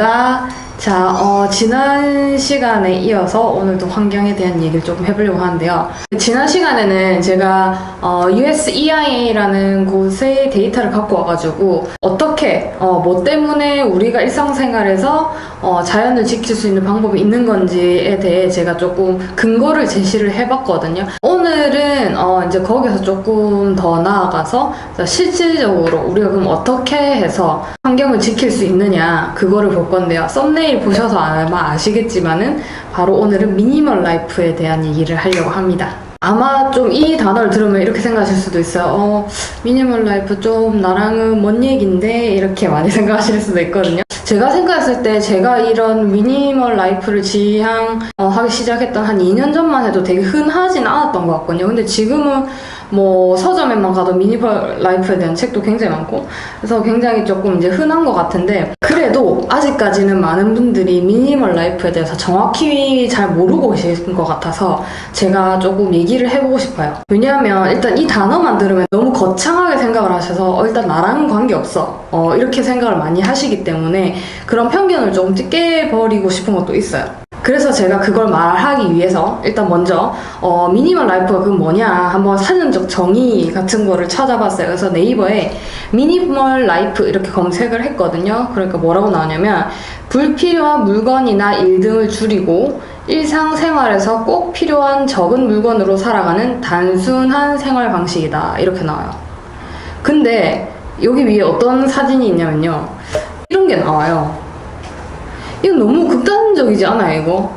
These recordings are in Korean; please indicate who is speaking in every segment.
Speaker 1: 반갑습니다. 자, 지난 시간에 이어서 오늘도 환경에 대한 얘기를 조금 해보려고 하는데요. 지난 시간에는 제가 USEIA라는 곳의 데이터를 갖고 와가지고 어떻게, 뭐 때문에 우리가 일상생활에서 자연을 지킬 수 있는 방법이 있는 건지에 대해 제가 조금 근거를 제시를 해봤거든요. 오늘은 이제 거기서 조금 더 나아가서 실질적으로 우리가 그럼 어떻게 해서 환경을 지킬 수 있느냐 그거를 볼 건데요. 썸네일 보셔서 아마 아시겠지만은 바로 오늘은 미니멀 라이프에 대한 얘기를 하려고 합니다. 아마 좀 이 단어를 들으면 이렇게 생각하실 수도 있어요. 미니멀 라이프 좀 나랑은 먼 얘기인데 이렇게 많이 생각하실 수도 있거든요. 제가 생각했을 때 제가 이런 미니멀 라이프를 지향하기 시작했던 한 2년 전만 해도 되게 흔하진 않았던 것 같거든요. 근데 지금은 뭐 서점에만 가도 미니멀 라이프에 대한 책도 굉장히 많고 그래서 굉장히 조금 이제 흔한 것 같은데, 그래도 아직까지는 많은 분들이 미니멀 라이프에 대해서 정확히 잘 모르고 계신 것 같아서 제가 조금 얘기를 해보고 싶어요. 왜냐하면 일단 이 단어만 들으면 너무 거창하게 생각을 하셔서 일단 나랑은 관계없어 이렇게 생각을 많이 하시기 때문에 그런 편견을 조금 깨버리고 싶은 것도 있어요. 그래서 제가 그걸 말하기 위해서 일단 먼저 미니멀 라이프가 그건 뭐냐 한번 사전적 정의 같은 거를 찾아봤어요. 그래서 네이버에 미니멀 라이프 이렇게 검색을 했거든요. 그러니까 뭐라고 나오냐면 불필요한 물건이나 일 등을 줄이고 일상생활에서 꼭 필요한 적은 물건으로 살아가는 단순한 생활 방식이다 이렇게 나와요. 근데 여기 위에 어떤 사진이 있냐면요, 이런 게 나와요. 이거 너무 극단적이지 않아요, 이거?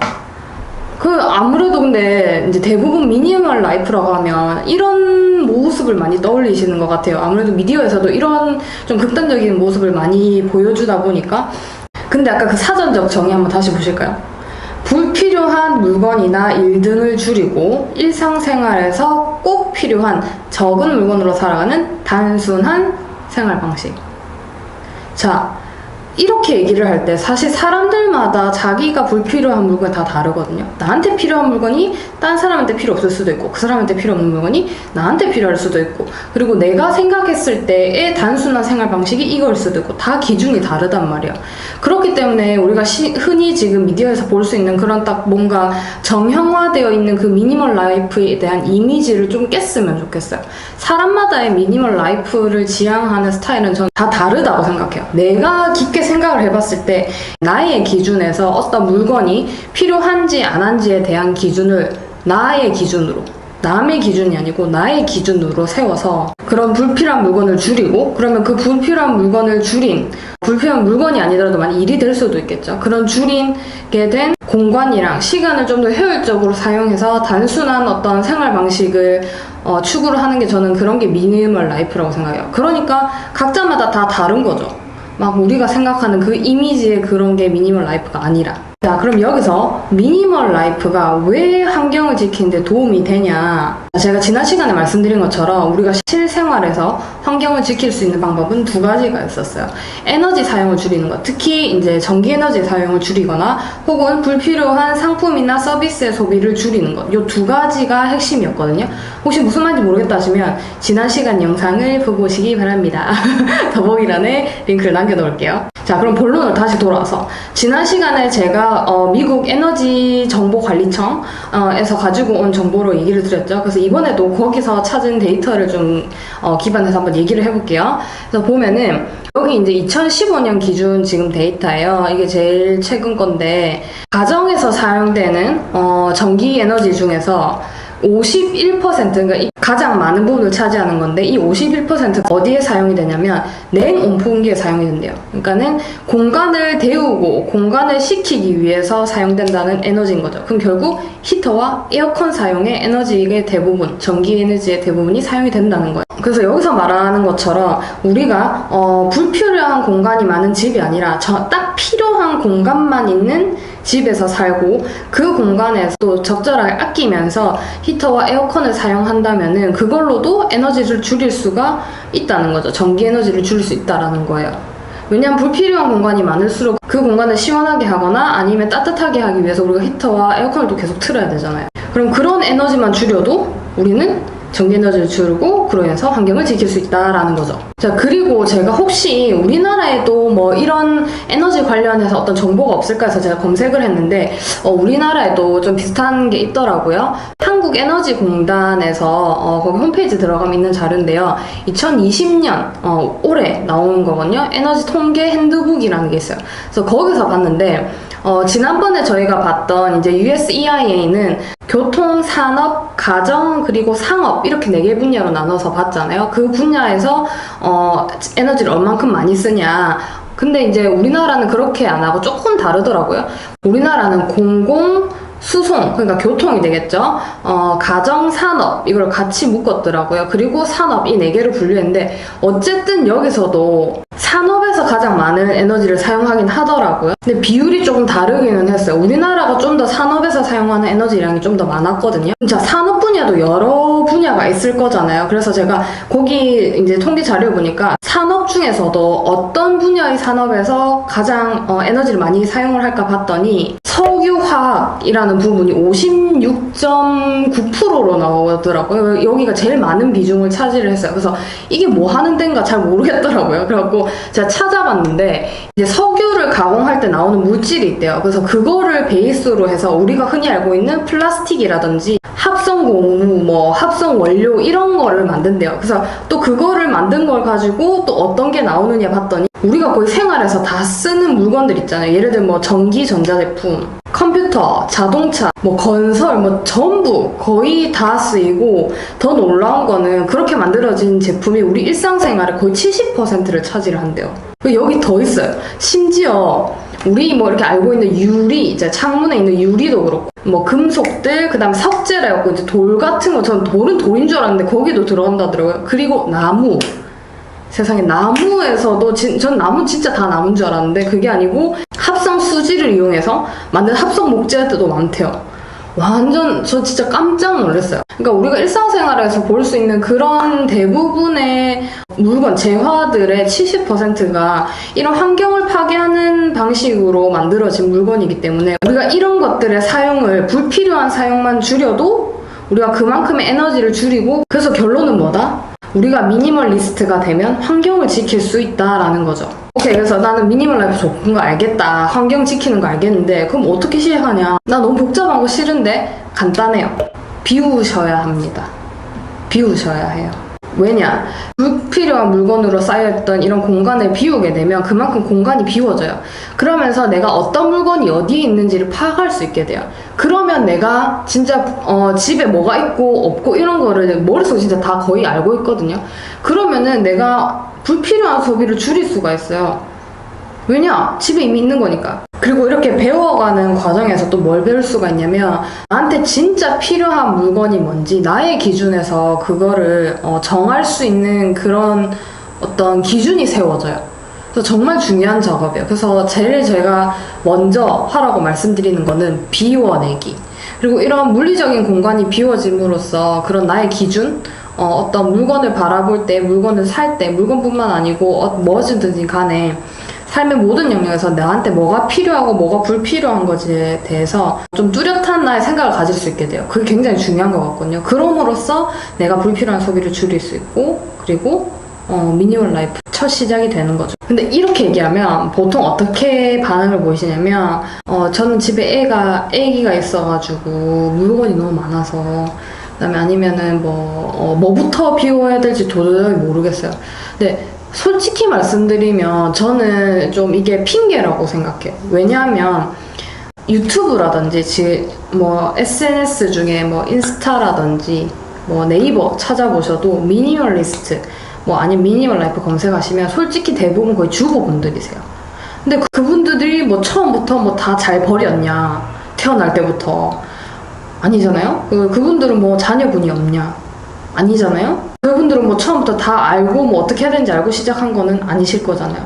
Speaker 1: 아무래도 근데 이제 대부분 미니멀 라이프라고 하면 이런 모습을 많이 떠올리시는 것 같아요. 아무래도 미디어에서도 이런 좀 극단적인 모습을 많이 보여주다 보니까. 근데 아까 그 사전적 정의 한번 다시 보실까요? 불필요한 물건이나 일 등을 줄이고 일상생활에서 꼭 필요한 적은 물건으로 살아가는 단순한 생활 방식. 자, 이렇게 얘기를 할 때 사실 사람들마다 자기가 불필요한 물건이 다 다르거든요. 나한테 필요한 물건이 딴 사람한테 필요 없을 수도 있고 그 사람한테 필요 없는 물건이 나한테 필요할 수도 있고, 그리고 내가 생각했을 때의 단순한 생활 방식이 이걸 수도 있고 다 기준이 다르단 말이에요. 그렇기 때문에 우리가 흔히 지금 미디어에서 볼 수 있는 그런 딱 뭔가 정형화되어 있는 그 미니멀 라이프에 대한 이미지를 좀 깼으면 좋겠어요. 사람마다의 미니멀 라이프를 지향하는 스타일은 전 다 다르다고 생각해요. 내가 깊게 생각을 해봤을 때 나의 기준에서 어떤 물건이 필요한지 안 한지에 대한 기준을 나의 기준으로, 남의 기준이 아니고 나의 기준으로 세워서 그런 불필요한 물건을 줄이고, 그러면 그 불필요한 물건을 줄인, 불필요한 물건이 아니더라도 많이 일이 될 수도 있겠죠. 그런 줄이게 된 공간이랑 시간을 좀 더 효율적으로 사용해서 단순한 어떤 생활 방식을 추구를 하는 게, 저는 그런 게 미니멀 라이프라고 생각해요. 그러니까 각자마다 다 다른 거죠. 막 우리가 생각하는 그 이미지의 그런 게 미니멀 라이프가 아니라. 자, 그럼 여기서 미니멀 라이프가 왜 환경을 지키는데 도움이 되냐? 제가 지난 시간에 말씀드린 것처럼 우리가 실생활에서 환경을 지킬 수 있는 방법은 두 가지가 있었어요. 에너지 사용을 줄이는 것, 특히 이제 전기 에너지 사용을 줄이거나 혹은 불필요한 상품이나 서비스의 소비를 줄이는 것, 이 두 가지가 핵심이었거든요. 혹시 무슨 말인지 모르겠다 하시면 지난 시간 영상을 보고 오시기 바랍니다. 더보기란에 링크를 남겨놓을게요. 자, 그럼 본론으로 다시 돌아와서 지난 시간에 제가 미국 에너지 정보관리청에서 가지고 온 정보로 얘기를 드렸죠. 그래서 이번에도 거기서 찾은 데이터를 좀 기반해서 한번 얘기를 해볼게요. 그래서 보면은 여기 이제 2015년 기준 지금 데이터예요. 이게 제일 최근 건데, 가정에서 사용되는 전기 에너지 중에서 51%, 그러니까 가장 많은 부분을 차지하는 건데, 이 51% 어디에 사용이 되냐면 냉온풍기에 사용이 된대요. 그러니까는 공간을 데우고 공간을 식히기 위해서 사용된다는 에너지인 거죠. 그럼 결국 히터와 에어컨 사용의 에너지의 대부분, 전기 에너지의 대부분이 사용이 된다는 거예요. 그래서 여기서 말하는 것처럼 우리가 불필요한 공간이 많은 집이 아니라 딱 필요한 공간만 있는 집에서 살고, 그 공간에서 또 적절하게 아끼면서 히터와 에어컨을 사용한다면은 그걸로도 에너지를 줄일 수가 있다는 거죠. 전기 에너지를 줄일 수 있다라는 거예요. 왜냐하면 불필요한 공간이 많을수록 그 공간을 시원하게 하거나 아니면 따뜻하게 하기 위해서 우리가 히터와 에어컨을 또 계속 틀어야 되잖아요. 그럼 그런 에너지만 줄여도 우리는 전기 에너지를 줄이고 그로 인해서 환경을 지킬 수 있다라는 거죠. 자, 그리고 제가 혹시 우리나라에도 뭐 이런 에너지 관련해서 어떤 정보가 없을까 해서 제가 검색을 했는데 우리나라에도 좀 비슷한 게 있더라고요. 한국에너지공단에서 거기 홈페이지 들어가면 있는 자료인데요. 2020년 올해 나온 거거든요. 에너지 통계 핸드북이라는 게 있어요. 그래서 거기서 봤는데 지난번에 저희가 봤던 이제 USEIA는 교통, 산업, 가정, 그리고 상업 이렇게 4개 분야로 나눠서 봤잖아요. 그 분야에서 에너지를 얼만큼 많이 쓰냐. 근데 이제 우리나라는 그렇게 안 하고 조금 다르더라고요. 우리나라는 공공, 수송, 그러니까 교통이 되겠죠. 가정, 산업 이걸 같이 묶었더라고요. 그리고 산업 이 4개를 분류했는데 어쨌든 여기서도 산업에서 가장 많은 에너지를 사용하긴 하더라고요. 근데 비율이 조금 다르기는 했어요. 우리나라가 좀 더 산업에서 사용하는 에너지량이 좀 더 많았거든요. 자, 산업 분야도 여러 분야가 있을 거잖아요. 그래서 제가 거기 이제 통계 자료 보니까 산업 중에서도 어떤 분야의 산업에서 가장 에너지를 많이 사용을 할까 봤더니 석유화학이라는 부분이 56.9%로 나오더라고요. 여기가 제일 많은 비중을 차지를 했어요. 그래서 이게 뭐 하는 데인가 잘 모르겠더라고요. 그래갖고 제가 찾아봤는데 이제 석유를 가공할 때 나오는 물질이 있대요. 그래서 그거를 베이스로 해서 우리가 흔히 알고 있는 플라스틱이라든지 합성고무, 뭐 합성원료 이런 거를 만든대요. 그래서 또 그거를 만든 걸 가지고 또 어떤 게 나오느냐 봤더니 우리가 거의 생활에서 다 쓰는 물건들 있잖아요. 예를 들면 뭐 전기 전자제품, 컴퓨터, 자동차, 뭐 건설, 뭐 전부 거의 다 쓰이고 더 놀라운 거는 그렇게 만들어진 제품이 우리 일상생활의 거의 70%를 차지를 한대요. 여기 더 있어요. 심지어 우리 뭐 이렇게 알고 있는 유리, 이제 창문에 있는 유리도 그렇고 뭐 금속들, 그 다음에 석재라 해갖고 이제 돌 같은 거, 전 돌은 돌인 줄 알았는데 거기도 들어간다더라고요. 그리고 나무. 세상에 나무에서도 전 나무 진짜 다 나무인 줄 알았는데 그게 아니고 합성 수지를 이용해서 만든 합성 목재도 많대요. 완전 저 진짜 깜짝 놀랐어요. 그러니까 우리가 일상생활에서 볼 수 있는 그런 대부분의 물건, 재화들의 70%가 이런 환경을 파괴하는 방식으로 만들어진 물건이기 때문에 우리가 이런 것들의 사용을 불필요한 사용만 줄여도 우리가 그만큼의 에너지를 줄이고 그래서 결론은 뭐다? 우리가 미니멀리스트가 되면 환경을 지킬 수 있다라는 거죠. 오케이, 그래서 나는 미니멀 라이프 좋은 거 알겠다. 환경 지키는 거 알겠는데 그럼 어떻게 시작하냐? 나 너무 복잡한 거 싫은데 간단해요. 비우셔야 합니다. 비우셔야 해요. 왜냐? 불필요한 물건으로 쌓여있던 이런 공간을 비우게 되면 그만큼 공간이 비워져요. 그러면서 내가 어떤 물건이 어디에 있는지를 파악할 수 있게 돼요. 그러면 내가 진짜 집에 뭐가 있고 없고 이런 거를 머릿속에 진짜 다 거의 알고 있거든요. 그러면은 내가 불필요한 소비를 줄일 수가 있어요. 왜냐? 집에 이미 있는 거니까. 그리고 이렇게 배워가는 과정에서 또 뭘 배울 수가 있냐면 나한테 진짜 필요한 물건이 뭔지 나의 기준에서 그거를 정할 수 있는 그런 어떤 기준이 세워져요. 그래서 정말 중요한 작업이에요. 그래서 제일 제가 먼저 하라고 말씀드리는 거는 비워내기. 그리고 이런 물리적인 공간이 비워짐으로써 그런 나의 기준, 어떤 물건을 바라볼 때, 물건을 살 때, 물건뿐만 아니고 무엇이든지 간에 삶의 모든 영역에서 나한테 뭐가 필요하고 뭐가 불필요한 것에 대해서 좀 뚜렷한 나의 생각을 가질 수 있게 돼요. 그게 굉장히 중요한 것 같거든요. 그럼으로써 내가 불필요한 소비를 줄일 수 있고 그리고 미니멀 라이프 첫 시작이 되는 거죠. 근데 이렇게 얘기하면 보통 어떻게 반응을 보이시냐면 저는 집에 애기가 있어가지고 물건이 너무 많아서 그다음에 아니면은 뭐부터 비워야 될지 도저히 모르겠어요. 근데 솔직히 말씀드리면 저는 좀 이게 핑계라고 생각해요. 왜냐하면 유튜브라든지 뭐 SNS 중에 뭐 인스타라든지 뭐 네이버 찾아보셔도 미니멀리스트 뭐 아니면 미니멀 라이프 검색하시면 솔직히 대부분 거의 주부분들이세요. 근데 그분들이 뭐 처음부터 뭐 다 잘 버렸냐? 태어날 때부터 아니잖아요? 그분들은 뭐 자녀분이 없냐? 아니잖아요? 그분들은 뭐 처음부터 다 알고 뭐 어떻게 해야 되는지 알고 시작한 거는 아니실 거잖아요.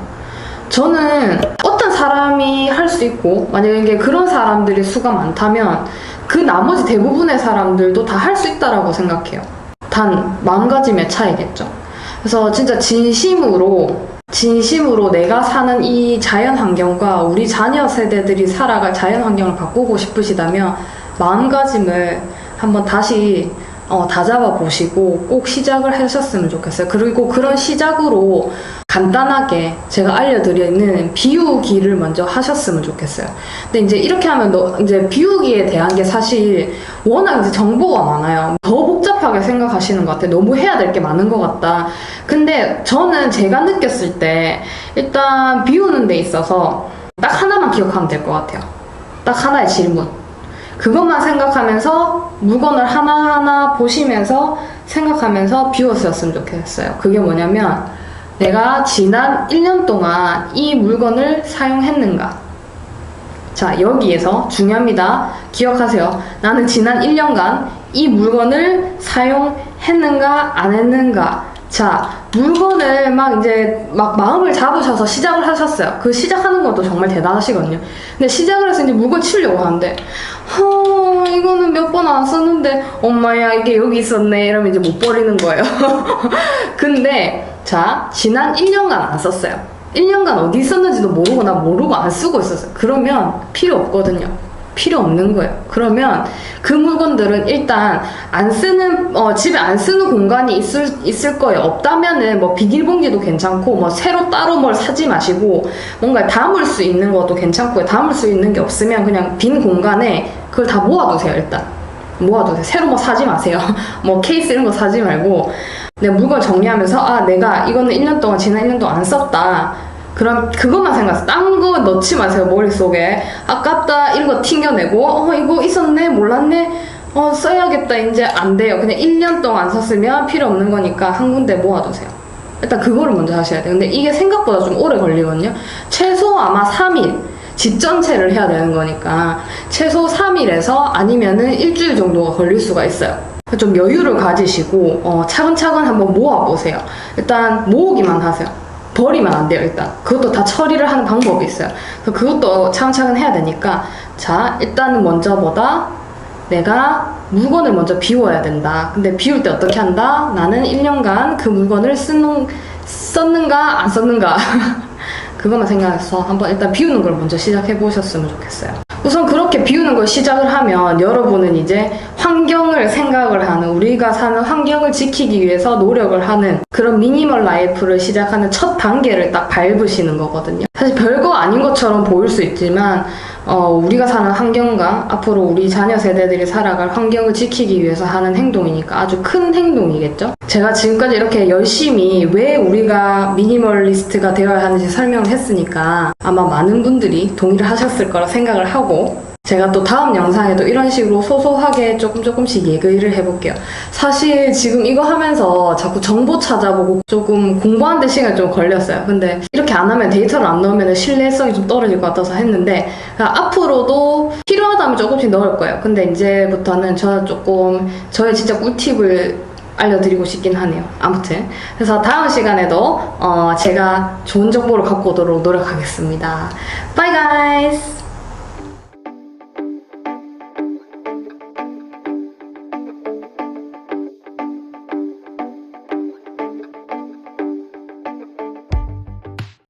Speaker 1: 저는 어떤 사람이 할 수 있고 만약에 그런 사람들이 수가 많다면 그 나머지 대부분의 사람들도 다 할 수 있다라고 생각해요. 단 마음가짐의 차이겠죠. 그래서 진짜 진심으로 내가 사는 이 자연 환경과 우리 자녀 세대들이 살아갈 자연 환경을 바꾸고 싶으시다면 마음가짐을 한번 다시 다잡아 보시고 꼭 시작을 하셨으면 좋겠어요. 그리고 그런 시작으로 간단하게 제가 알려드리는 비우기를 먼저 하셨으면 좋겠어요. 근데 이제 이렇게 하면 이제 비우기에 대한 게 사실 워낙 이제 정보가 많아요. 더 복잡하게 생각하시는 것 같아요. 너무 해야 될 게 많은 것 같다. 근데 저는 제가 느꼈을 때 일단 비우는 데 있어서 딱 하나만 기억하면 될 것 같아요. 딱 하나의 질문. 그것만 생각하면서 물건을 하나하나 보시면서 생각하면서 비웠었으면 좋겠어요. 그게 뭐냐면 내가 지난 1년 동안 이 물건을 사용했는가? 자, 여기에서 중요합니다. 기억하세요. 나는 지난 1년간 이 물건을 사용했는가 안 했는가? 자, 물건을 막 마음을 잡으셔서 시작을 하셨어요. 그 시작하는 것도 정말 대단하시거든요. 근데 시작을 해서 이제 물건 치우려고 하는데, 이거는 몇 번 안 썼는데, 엄마야, 이게 여기 있었네. 이러면 이제 못 버리는 거예요. 근데, 자, 지난 1년간 안 썼어요. 1년간 어디 있었는지도 모르고 나 모르고 안 쓰고 있었어요. 그러면 필요 없거든요. 필요 없는 거예요. 그러면 그 물건들은 일단 안 쓰는 집에 안 쓰는 공간이 있을 거예요. 없다면은 뭐 비닐봉지도 괜찮고 뭐 새로 따로 뭘 사지 마시고 뭔가 담을 수 있는 것도 괜찮고요. 담을 수 있는 게 없으면 그냥 빈 공간에 그걸 다 모아두세요. 일단 모아두세요. 새로 뭐 사지 마세요. 뭐 케이스 이런 거 사지 말고 내 물건 정리하면서 내가 이거는 1년 동안 지난 1년 동안 안 썼다. 그럼 그것만 생각하세요. 딴 거 넣지 마세요. 머릿속에 아깝다 이런 거 튕겨내고 이거 있었네 몰랐네 써야겠다 이제 안 돼요. 그냥 1년 동안 안 썼으면 필요 없는 거니까 한 군데 모아두세요. 일단 그거를 먼저 하셔야 돼요. 근데 이게 생각보다 좀 오래 걸리거든요. 최소 아마 3일 집 전체를 해야 되는 거니까 최소 3일에서 아니면은 일주일 정도가 걸릴 수가 있어요. 좀 여유를 가지시고 차근차근 한번 모아보세요. 일단 모으기만 하세요. 버리면 안 돼요. 일단 그것도 다 처리를 하는 방법이 있어요. 그래서 그것도 차근차근 해야 되니까 자, 일단은 먼저보다 내가 물건을 먼저 비워야 된다. 근데 비울 때 어떻게 한다? 나는 1년간 그 물건을 썼는가 안 썼는가 그것만 생각해서 한번 일단 비우는 걸 먼저 시작해 보셨으면 좋겠어요. 우선 그렇게 비우는 걸 시작을 하면 여러분은 이제 환경을 생각을 하는, 우리가 사는 환경을 지키기 위해서 노력을 하는 그런 미니멀 라이프를 시작하는 첫 단계를 딱 밟으시는 거거든요. 사실 별거 아닌 것처럼 보일 수 있지만 우리가 사는 환경과 앞으로 우리 자녀 세대들이 살아갈 환경을 지키기 위해서 하는 행동이니까 아주 큰 행동이겠죠. 제가 지금까지 이렇게 열심히 왜 우리가 미니멀리스트가 되어야 하는지 설명을 했으니까 아마 많은 분들이 동의를 하셨을 거라 생각을 하고, 제가 또 다음 영상에도 이런 식으로 소소하게 조금씩 얘기를 해볼게요. 사실 지금 이거 하면서 자꾸 정보 찾아보고 조금 공부하는 데 시간이 좀 걸렸어요. 근데 이렇게 안 하면, 데이터를 안 넣으면 신뢰성이 좀 떨어질 것 같아서 했는데, 앞으로도 필요하다면 조금씩 넣을 거예요. 근데 이제부터는 저는 조금 저의 진짜 꿀팁을 알려드리고 싶긴 하네요. 아무튼 그래서 다음 시간에도 제가 좋은 정보를 갖고 오도록 노력하겠습니다. Bye guys!